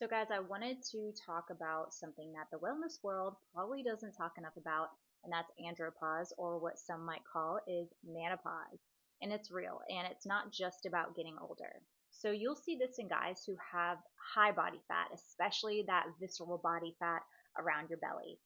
So, guys, I wanted to talk about something that the wellness world probably doesn't talk enough about, and that's andropause, or what some might call is menopause. And it's real, and it's not just about getting older. So, you'll see this in guys who have high body fat, especially that visceral body fat around your belly.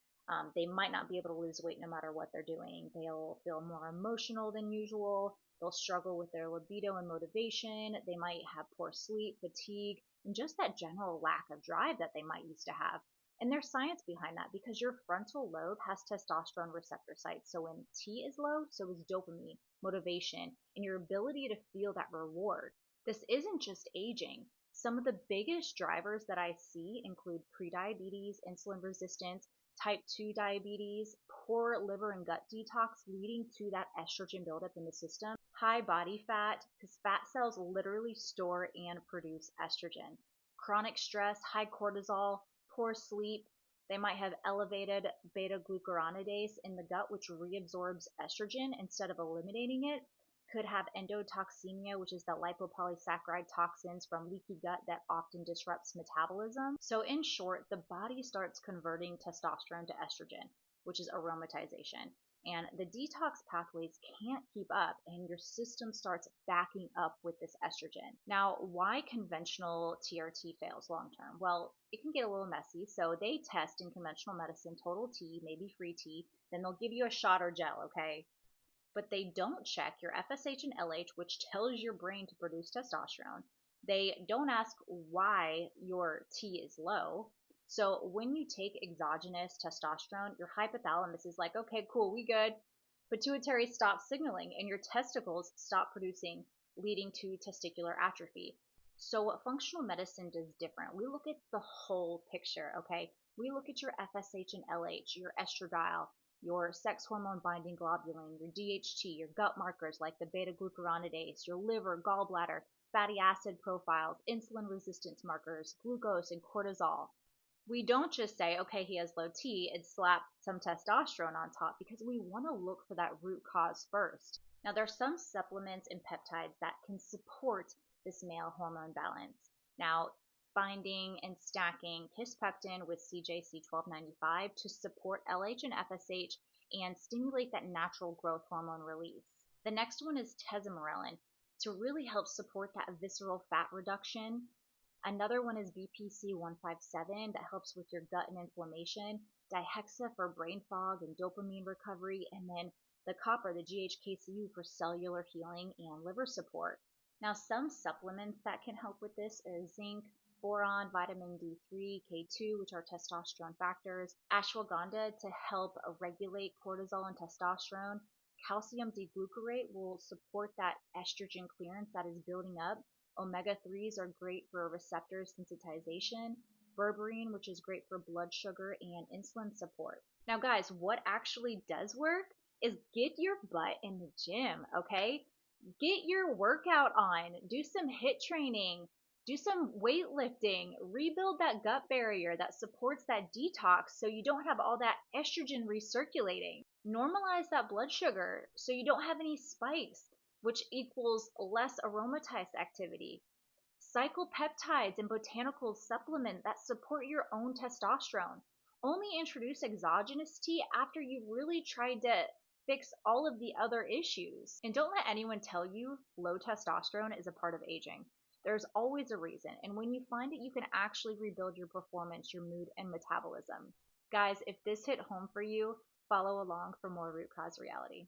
They might not be able to lose weight no matter what they're doing. They'll feel more emotional than usual. They'll struggle with their libido and motivation. They might have poor sleep, fatigue, and just that general lack of drive that they might used to have. And there's science behind that because your frontal lobe has testosterone receptor sites. So when T is low, so is dopamine, motivation, and your ability to feel that reward. This isn't just aging. Some of the biggest drivers that I see include prediabetes, insulin resistance, type 2 diabetes, poor liver and gut detox leading to that estrogen buildup in the system, high body fat, because fat cells literally store and produce estrogen, chronic stress, high cortisol, poor sleep. They might have elevated beta glucuronidase in the gut, which reabsorbs estrogen instead of eliminating it. Could have endotoxemia, which is the lipopolysaccharide toxins from leaky gut that often disrupts metabolism. So, in short, the body starts converting testosterone to estrogen, which is aromatization. And the detox pathways can't keep up, and your system starts backing up with this estrogen. Now, why conventional TRT fails long term? Well, it can get a little messy. So, they test in conventional medicine total T, maybe free T, then they'll give you a shot or gel, okay? But they don't check your FSH and LH, which tells your brain to produce testosterone. They don't ask why your T is low. So when you take exogenous testosterone, your hypothalamus is like, okay, cool, we good. Pituitary stops signaling and your testicles stop producing, leading to testicular atrophy. So what functional medicine does different, we look at the whole picture, okay? We look at your FSH and LH, your estradiol, your sex hormone binding globulin, your DHT, your gut markers like the beta glucuronidase, your liver, gallbladder, fatty acid profiles, insulin resistance markers, glucose, and cortisol. We don't just say, okay, he has low T and slap some testosterone on top because we want to look for that root cause first. Now, there are some supplements and peptides that can support this male hormone balance. Now, binding and stacking kisspeptin with CJC1295 to support LH and FSH and stimulate that natural growth hormone release. The next one is tesamorelin to really help support that visceral fat reduction. Another one is BPC157 that helps with your gut and inflammation, dihexa for brain fog and dopamine recovery, and then the copper, the GHKCU for cellular healing and liver support. Now, some supplements that can help with this are zinc, boron, vitamin D3, K2, which are testosterone factors, ashwagandha to help regulate cortisol and testosterone. Calcium D-glucarate will support that estrogen clearance that is building up. Omega-3s are great for receptor sensitization. Berberine, which is great for blood sugar and insulin support. Now, guys, what actually does work is get your butt in the gym, okay? Get your workout on. Do some HIIT training. Do some weightlifting. Rebuild that gut barrier that supports that detox so you don't have all that estrogen recirculating. Normalize that blood sugar so you don't have any spikes, which equals less aromatase activity. Cycle peptides and botanical supplements that support your own testosterone. Only introduce exogenous T after you've really tried to fix all of the other issues. And don't let anyone tell you low testosterone is a part of aging. There's always a reason, and when you find it, you can actually rebuild your performance, your mood, and metabolism. Guys, if this hit home for you, follow along for more Root Cause Reality.